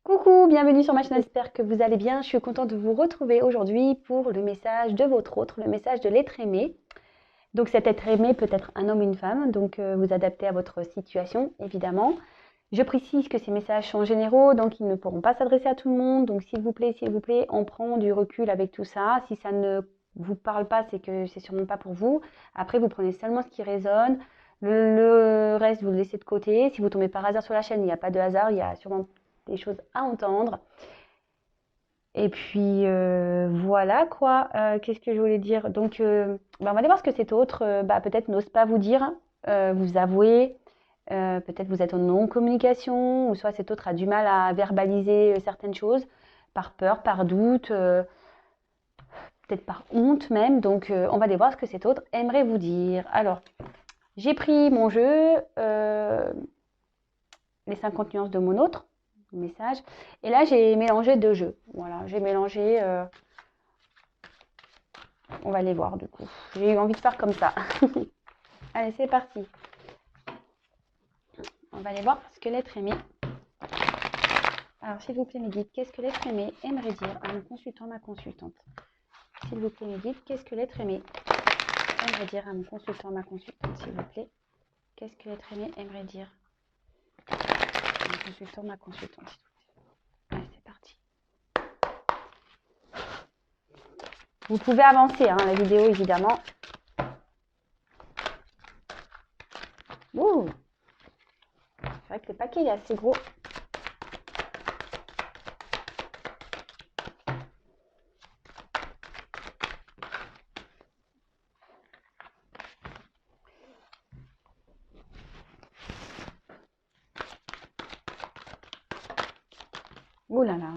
Coucou, bienvenue sur ma chaîne, j'espère que vous allez bien. Je suis contente de vous retrouver aujourd'hui pour le message de votre autre, le message de l'être aimé. Donc cet être aimé peut être un homme ou une femme, donc vous adaptez à votre situation, évidemment. Je précise que ces messages sont généraux, donc ils ne pourront pas s'adresser à tout le monde. Donc s'il vous plaît, on prend du recul avec tout ça. Si ça ne vous parle pas, c'est que c'est sûrement pas pour vous. Après, vous prenez seulement ce qui résonne. Le reste, vous le laissez de côté. Si vous tombez par hasard sur la chaîne, il n'y a pas de hasard, il y a sûrement des choses à entendre. Et puis voilà quoi. Qu'est-ce que je voulais dire? Donc, on va aller voir ce que cet autre, peut-être n'ose pas vous dire, vous avouer. Peut-être vous êtes en non-communication, ou soit cet autre a du mal à verbaliser certaines choses, par peur, par doute, peut-être par honte même. Donc, on va aller voir ce que cet autre aimerait vous dire. Alors, j'ai pris mon jeu, les 50 nuances de mon autre message, et là j'ai mélangé deux jeux. Voilà, j'ai mélangé. On va les voir du coup. J'ai eu envie de faire comme ça. Allez, c'est parti. On va aller voir ce que l'être aimé. Alors, s'il vous plaît, mes guides, qu'est-ce que l'être aimé aimerait dire à mon consultant, ma consultante? S'il vous plaît, mes guides, qu'est-ce que l'être aimé aimerait dire à mon consultant, ma consultante? S'il vous plaît, qu'est-ce que l'être aimé aimerait dire à mon consultant, ma consultante? Allez, c'est parti. Vous pouvez avancer, hein, la vidéo, évidemment. Ouh, c'est vrai que le paquet est assez gros. Ouh là là.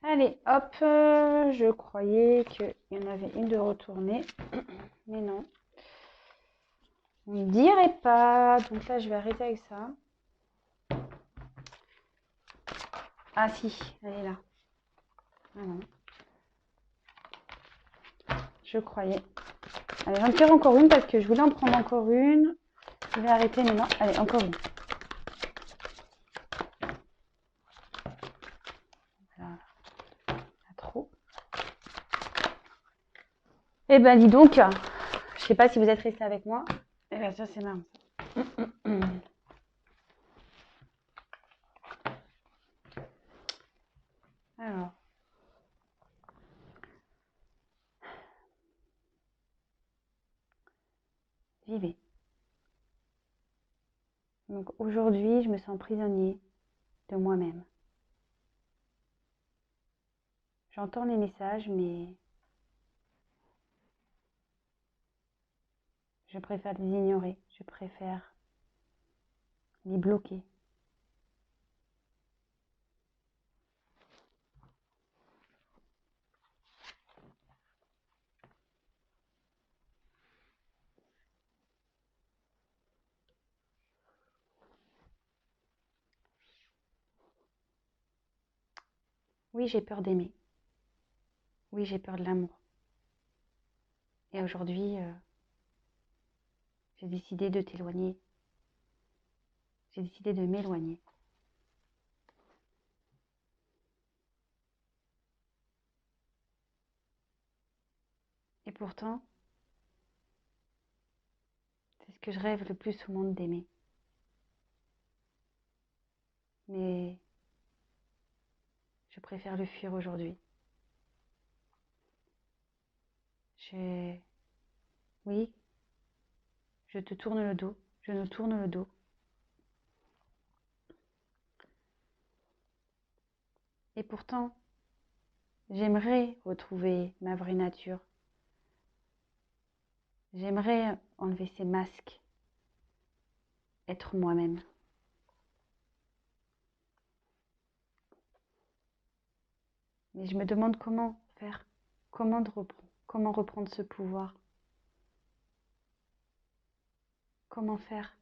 Allez, hop, je croyais qu'il y en avait une de retournée, mais non. On ne dirait pas, donc là je vais arrêter avec ça. Ah si, elle est là. Ah non. Je croyais. Allez, j'en tire encore une parce que je voulais en prendre encore une. Je vais arrêter, mais non. Allez, encore une. Voilà. Pas trop. Eh ben, dis donc, je sais pas si vous êtes restés avec moi. Eh bien, ça, c'est marrant. Alors. Vivez. Donc, aujourd'hui, je me sens prisonnier de moi-même. J'entends les messages, mais Je préfère les ignorer, je préfère les bloquer. Oui, j'ai peur d'aimer. Oui, j'ai peur de l'amour. Et aujourd'hui, j'ai décidé de t'éloigner. J'ai décidé de m'éloigner. Et pourtant, c'est ce que je rêve le plus au monde d'aimer. Mais je préfère le fuir aujourd'hui. Oui, je te tourne le dos. Je nous tourne le dos. Et pourtant, j'aimerais retrouver ma vraie nature. J'aimerais enlever ces masques, être moi-même. Mais je me demande comment faire, comment reprendre ce pouvoir, comment faire.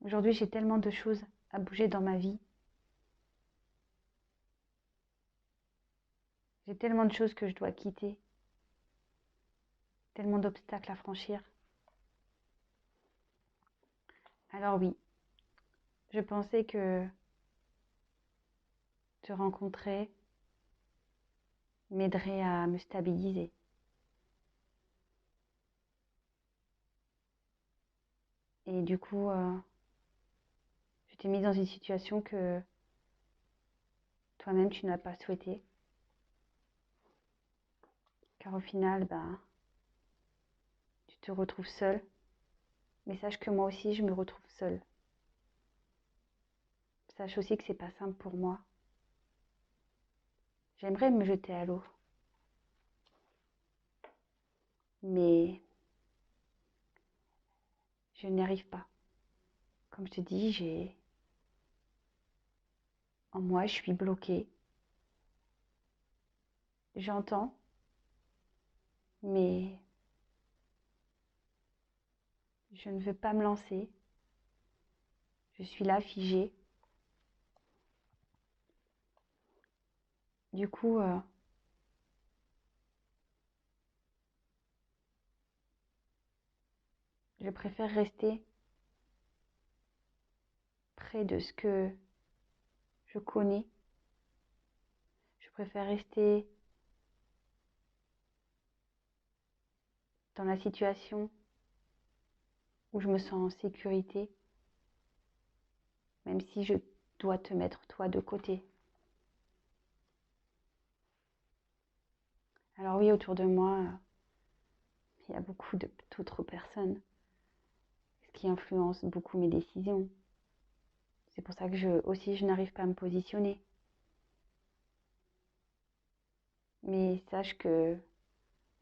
Aujourd'hui, j'ai tellement de choses à bouger dans ma vie. J'ai tellement de choses que je dois quitter, tellement d'obstacles à franchir. Alors oui, je pensais que te rencontrer m'aiderait à me stabiliser. Et du coup, je t'ai mise dans une situation que toi-même tu n'as pas souhaité. Car au final, tu te retrouves seule. Mais sache que moi aussi, je me retrouve seule. Sache aussi que c'est pas simple pour moi. J'aimerais me jeter à l'eau. Mais je n'y arrive pas. Comme je te dis, en moi, je suis bloquée. J'entends, mais je ne veux pas me lancer. Je suis là, figée. Du coup, je préfère rester près de ce que je connais. Je préfère rester dans la situation où je me sens en sécurité, même si je dois te mettre toi de côté. Alors oui, autour de moi, il y a beaucoup d'autres personnes, ce qui influence beaucoup mes décisions. C'est pour ça que je n'arrive pas à me positionner. Mais sache que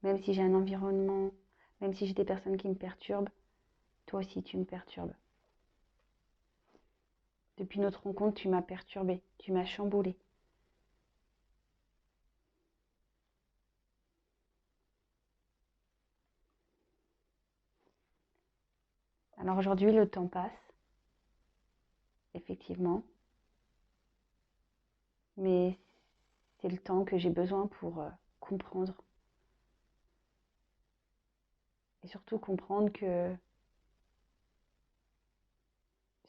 même si j'ai un environnement, même si j'ai des personnes qui me perturbent, toi aussi tu me perturbes. Depuis notre rencontre, tu m'as perturbée, tu m'as chamboulée. Alors aujourd'hui, le temps passe, effectivement, mais c'est le temps que j'ai besoin pour comprendre. Et surtout comprendre que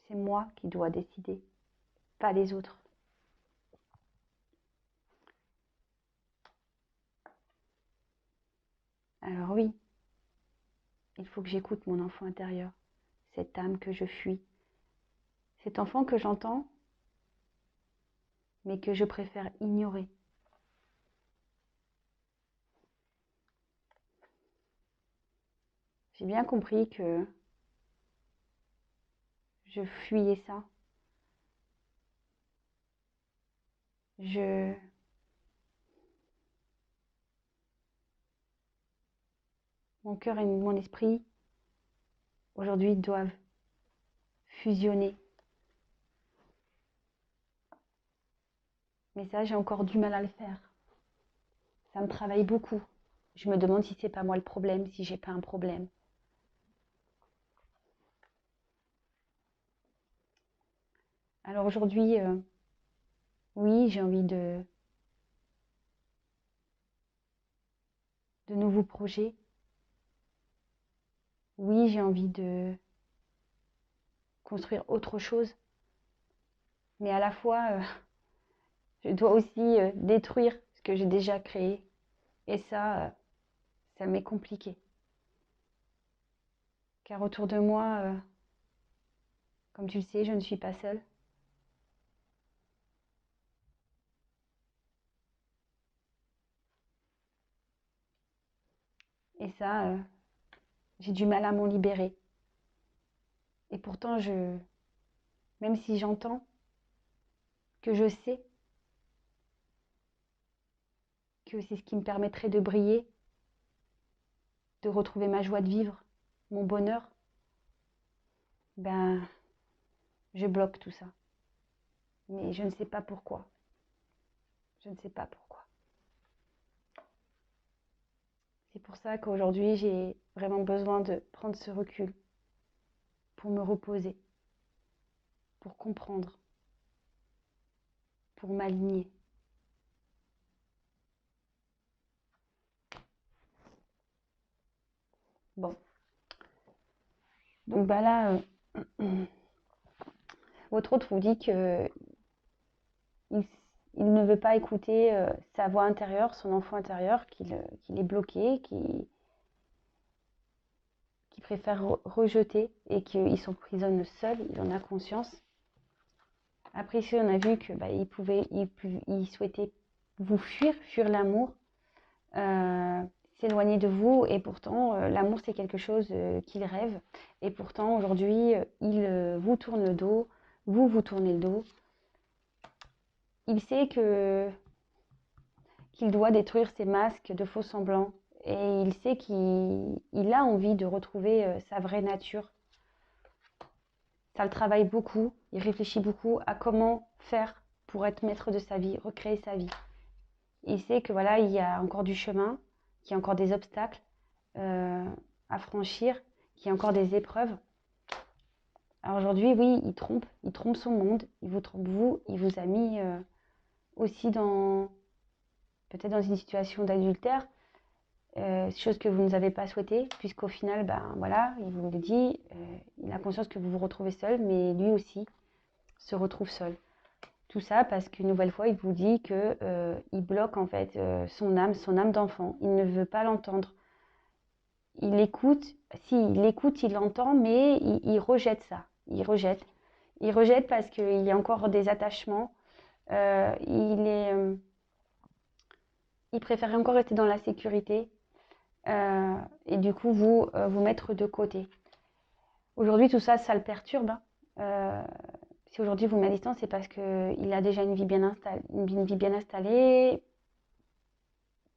c'est moi qui dois décider, pas les autres. Alors oui, il faut que j'écoute mon enfant intérieur, cette âme que je fuis, cet enfant que j'entends, mais que je préfère ignorer. J'ai bien compris que je fuyais ça. Je Mon cœur et mon esprit, aujourd'hui, doivent fusionner. Mais ça, j'ai encore du mal à le faire. Ça me travaille beaucoup. Je me demande si c'est pas moi le problème, si j'ai pas un problème. Alors aujourd'hui, oui, j'ai envie de nouveaux projets. Oui, j'ai envie de construire autre chose. Mais à la fois, je dois aussi détruire ce que j'ai déjà créé. Et ça m'est compliqué. Car autour de moi, comme tu le sais, je ne suis pas seule. Et ça, j'ai du mal à m'en libérer. Et pourtant, même si j'entends, que je sais que c'est ce qui me permettrait de briller, de retrouver ma joie de vivre, mon bonheur, ben, je bloque tout ça. Mais je ne sais pas pourquoi. Je ne sais pas pourquoi. C'est pour ça qu'aujourd'hui, j'ai vraiment besoin de prendre ce recul pour me reposer, pour comprendre, pour m'aligner. Bon, donc bah là, votre autre vous dit que il, il ne veut pas écouter sa voix intérieure, son enfant intérieur, qu'il est bloqué, qui préfère rejeter et qu'il s'emprisonne seul, il en a conscience. Après ici, on a vu que bah, il souhaitait vous fuir l'amour, s'éloigner de vous, et pourtant l'amour c'est quelque chose qu'il rêve, et pourtant aujourd'hui il vous tourne le dos, vous tournez le dos. Il sait qu'il doit détruire ses masques de faux semblants, et il sait qu'il a envie de retrouver sa vraie nature. Ça le travaille beaucoup, il réfléchit beaucoup à comment faire pour être maître de sa vie, recréer sa vie. Il sait que voilà, il y a encore du chemin, qu'il y a encore des obstacles à franchir, qu'il y a encore des épreuves. Alors aujourd'hui, oui, il trompe son monde, il vous trompe vous, il vous a mis aussi peut-être dans une situation d'adultère, chose que vous n'avez pas souhaité, puisqu'au final, ben voilà, il vous le dit, il a conscience que vous vous retrouvez seul, mais lui aussi se retrouve seul. Tout ça parce qu'une nouvelle fois, il vous dit que il bloque en fait son âme d'enfant. Il ne veut pas l'entendre. Il écoute, si il écoute, il l'entend, mais il rejette ça. Il rejette. Il rejette parce qu'il y a encore des attachements. Euh, il est, euh, il préfère encore rester dans la sécurité et du coup vous mettre de côté. Aujourd'hui, tout ça, ça le perturbe. Hein. Si aujourd'hui vous met à distance, c'est parce qu'il a déjà une vie bien installée,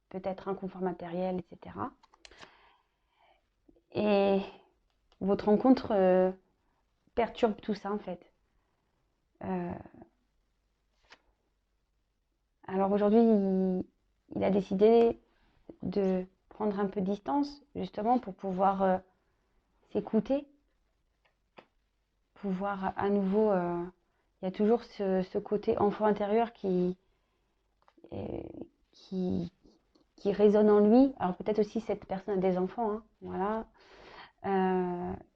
peut-être un confort matériel, etc. Et votre rencontre perturbe tout ça en fait. Euh, alors aujourd'hui, il a décidé de prendre un peu de distance, justement pour pouvoir s'écouter, pouvoir à nouveau... il y a toujours ce côté enfant intérieur euh, qui, qui résonne en lui. Alors peut-être aussi cette personne a des enfants, hein, voilà.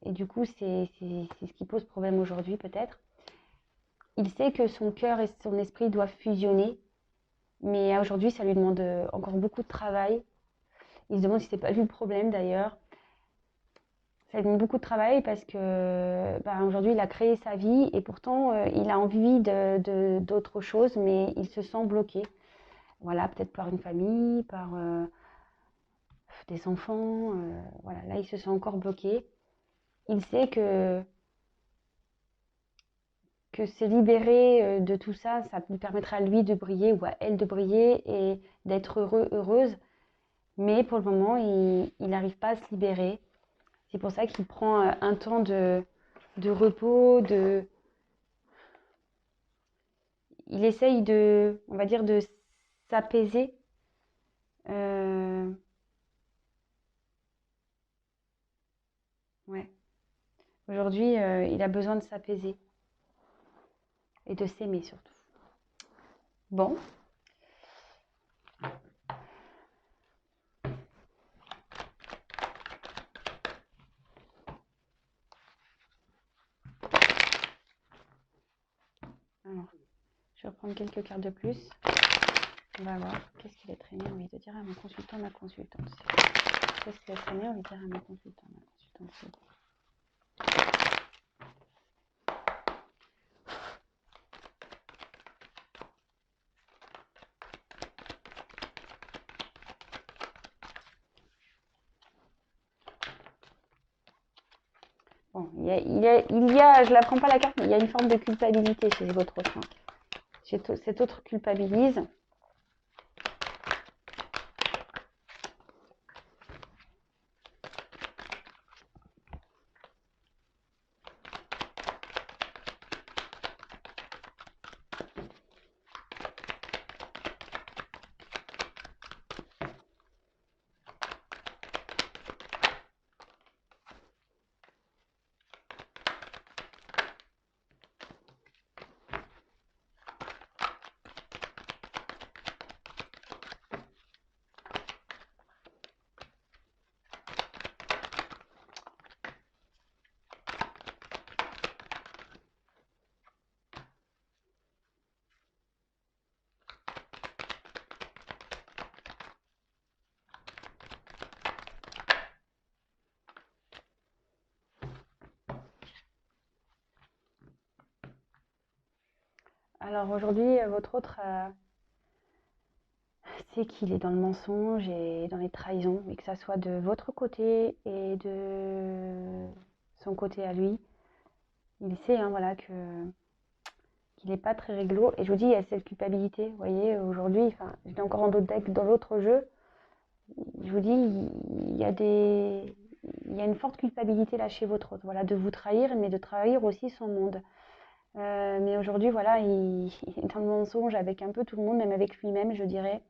Et du coup, c'est ce qui pose problème aujourd'hui peut-être. Il sait que son cœur et son esprit doivent fusionner, mais aujourd'hui, ça lui demande encore beaucoup de travail. Il se demande si c'est pas lui le problème d'ailleurs. Ça lui demande beaucoup de travail parce que bah, aujourd'hui, il a créé sa vie et pourtant, il a envie d'autre chose, mais il se sent bloqué. Voilà, peut-être par une famille, par des enfants. Voilà, là, il se sent encore bloqué. Il sait que se libérer de tout ça, ça lui permettra à lui de briller ou à elle de briller et d'être heureuse. Mais pour le moment, il n'arrive pas à se libérer. C'est pour ça qu'il prend un temps de repos, il essaye on va dire, de s'apaiser. Euh, ouais. Aujourd'hui, il a besoin de s'apaiser et de s'aimer surtout. Bon. Alors, je vais reprendre quelques cartes de plus. On va voir qu'est-ce qu'il est très bien envie de dire à mon consultant, ma consultante. Qu'est-ce qu'il est très bien envie de dire à mon consultant, ma consultante. Bon, je ne la prends pas la carte, mais il y a une forme de culpabilité chez votre autre. Cet autre culpabilise. Alors aujourd'hui, votre autre sait qu'il est dans le mensonge et dans les trahisons, mais que ça soit de votre côté et de son côté à lui. Il sait voilà, qu'il n'est pas très réglo. Et je vous dis, il y a cette culpabilité. Vous voyez, aujourd'hui, j'étais encore en d'autres deck dans l'autre jeu. Je vous dis, il y a une forte culpabilité là chez votre autre, voilà, de vous trahir, mais de trahir aussi son monde. Mais aujourd'hui, voilà, il est dans le mensonge avec un peu tout le monde, même avec lui-même, je dirais.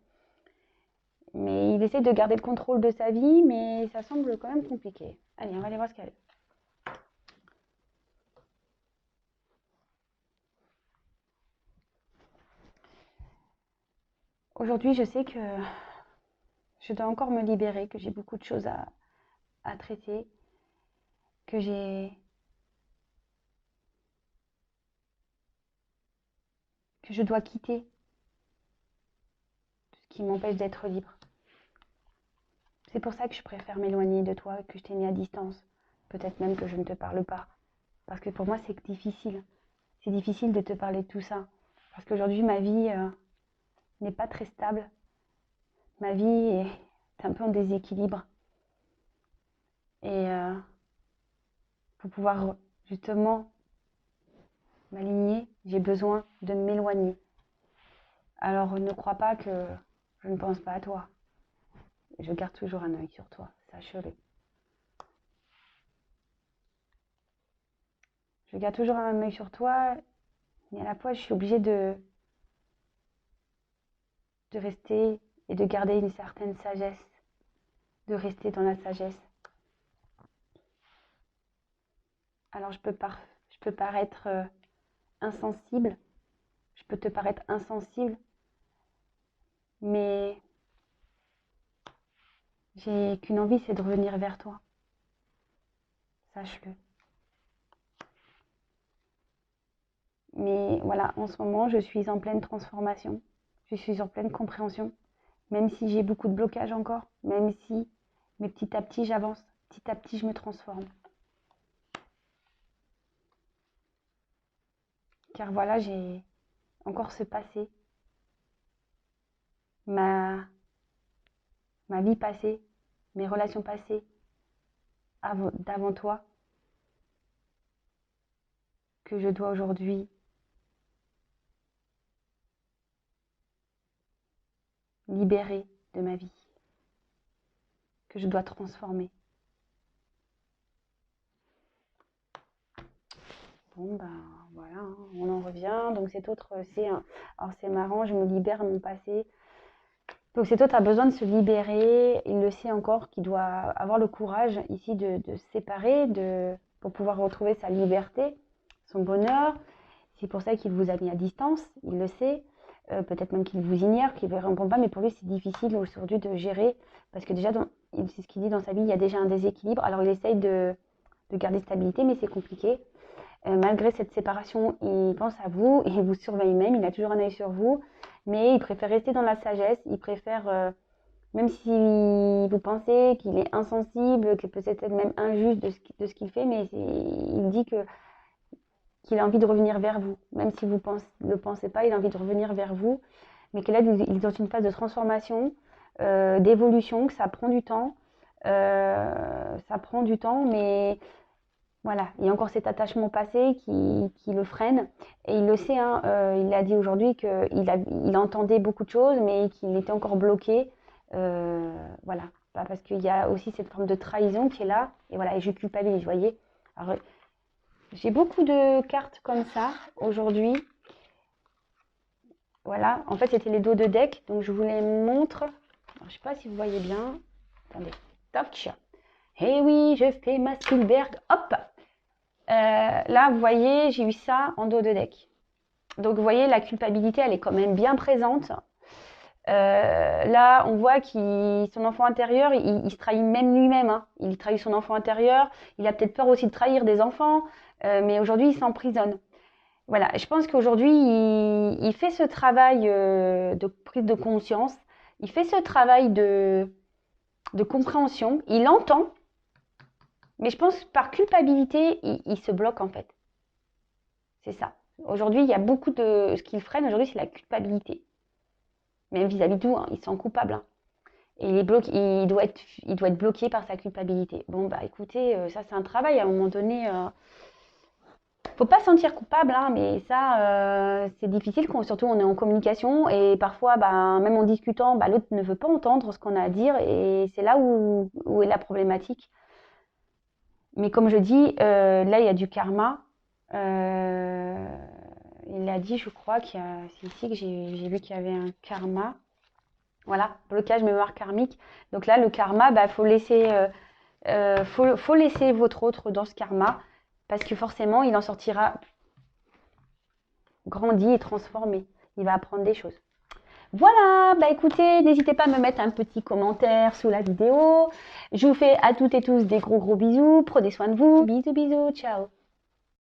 Mais il essaie de garder le contrôle de sa vie, mais ça semble quand même compliqué. Allez, on va aller voir ce qu'elle a. Aujourd'hui, je sais que je dois encore me libérer, que j'ai beaucoup de choses à traiter, que je dois quitter tout ce qui m'empêche d'être libre. C'est pour ça que je préfère m'éloigner de toi, que je t'ai mis à distance. Peut-être même que je ne te parle pas. Parce que pour moi, c'est difficile. C'est difficile de te parler de tout ça. Parce qu'aujourd'hui, ma vie n'est pas très stable. Ma vie est un peu en déséquilibre. Et pour pouvoir justement m'aligner, j'ai besoin de m'éloigner. Alors ne crois pas que je ne pense pas à toi. Je garde toujours un œil sur toi, sache-le. Je garde toujours un œil sur toi, mais à la fois je suis obligée de rester et de garder une certaine sagesse, de rester dans la sagesse. Alors je peux paraître insensible, je peux te paraître insensible, mais j'ai qu'une envie, c'est de revenir vers toi. Sache-le. Mais voilà, en ce moment, je suis en pleine transformation. Je suis en pleine compréhension. Même si j'ai beaucoup de blocages encore, même si, mais petit à petit, j'avance. Petit à petit, je me transforme. Car voilà, j'ai encore ce passé. Ma vie passée, mes relations passées d'avant toi, que je dois aujourd'hui libérer de ma vie. que je dois transformer. Bon, ben voilà, hein, on en revient. Donc cet autre, alors c'est marrant, je me libère de mon passé. Donc cet autre a besoin de se libérer. Il le sait encore qu'il doit avoir le courage ici de se séparer pour pouvoir retrouver sa liberté, son bonheur. C'est pour ça qu'il vous a mis à distance, il le sait. Peut-être même qu'il vous ignore, qu'il ne vous répond pas, mais pour lui c'est difficile aujourd'hui de gérer. Parce que déjà, c'est ce qu'il dit dans sa vie, il y a déjà un déséquilibre. Alors il essaye de garder stabilité, mais c'est compliqué. Malgré cette séparation, il pense à vous, il vous surveille même, il a toujours un œil sur vous, mais il préfère rester dans la sagesse, il préfère, même si vous pensez qu'il est insensible, que peut-être même injuste de ce qu'il fait, mais il dit qu'il a envie de revenir vers vous, même si vous ne le pensez pas, il a envie de revenir vers vous, mais que là, il est dans une phase de transformation, d'évolution, que ça prend du temps, mais voilà, il y a encore cet attachement passé qui le freine. Et il le sait, hein, il a dit aujourd'hui qu'il entendait beaucoup de choses, mais qu'il était encore bloqué. Voilà, parce qu'il y a aussi cette forme de trahison qui est là. Et voilà, et je culpabilise, vous voyez. Alors, j'ai beaucoup de cartes comme ça aujourd'hui. Voilà, en fait, c'était les dos de deck. Donc, je vous les montre. Alors, je ne sais pas si vous voyez bien. Attendez, toc. Eh oui, je fais ma Spielberg. Hop! Là, vous voyez, j'ai eu ça en dos de deck. Donc, vous voyez, la culpabilité, elle est quand même bien présente. Là, on voit son enfant intérieur, il se trahit même lui-même. Hein. Il trahit son enfant intérieur. Il a peut-être peur aussi de trahir des enfants. Mais aujourd'hui, il s'emprisonne. Voilà, je pense qu'aujourd'hui, il fait ce travail de prise de conscience. Il fait ce travail de compréhension. Il entend. Mais je pense que par culpabilité, il se bloque en fait. C'est ça. Aujourd'hui, il y a beaucoup de... Ce qu'il freine aujourd'hui, c'est la culpabilité. Même vis-à-vis de tout, hein, il se sent coupable. Hein. Et il doit être bloqué par sa culpabilité. Bon, bah écoutez, ça c'est un travail à un moment donné. Faut pas se sentir coupable, hein, mais ça, c'est difficile, surtout on est en communication. Et parfois, bah, même en discutant, bah, l'autre ne veut pas entendre ce qu'on a à dire. Et c'est là où est la problématique. Mais comme je dis, là, il y a du karma. Il a dit, je crois, c'est ici que j'ai vu qu'il y avait un karma. Voilà, blocage mémoire karmique. Donc là, le karma, bah, faut laisser votre autre dans ce karma parce que forcément, il en sortira grandi et transformé. Il va apprendre des choses. Voilà, bah écoutez, n'hésitez pas à me mettre un petit commentaire sous la vidéo. Je vous fais à toutes et tous des gros bisous. Prenez soin de vous. Bisous, bisous, ciao.